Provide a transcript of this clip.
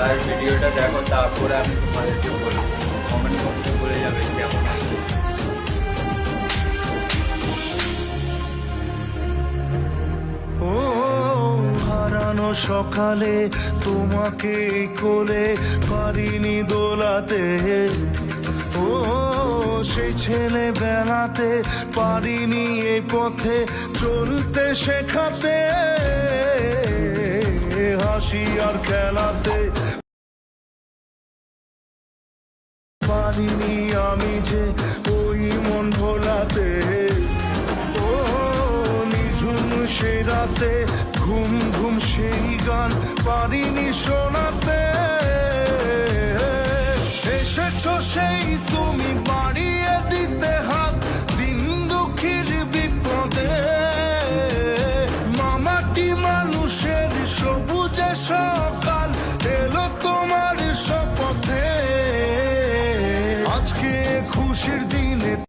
আর ভিডিওটা দেখো, তারপরে আমি তোমাদেরকে বলবো, কমেন্ট করতে বলে যাবে কেমন আছে। ও হারানো সকালে তোমাকে কোলে পারিনি দোলাতে, ও সেই ছেলে বেলাতে পারিনি এই পথে চলতে শেখাতে, হাসি আর খেলাতে পারিনি আমি যে ওই মন ভোলাতে, ও নিঝুম সেই রাতে ঘুম ঘুম সেই গান পারিনি শোনাতে, এসেছো সেই তুমি বাড়িয়ে দিতে হাত দিন দুঃখীর বিপদে, মামাটি মানুষের সবুজে সকাল এলো তোমার শপথে, আজকে খুশির দিন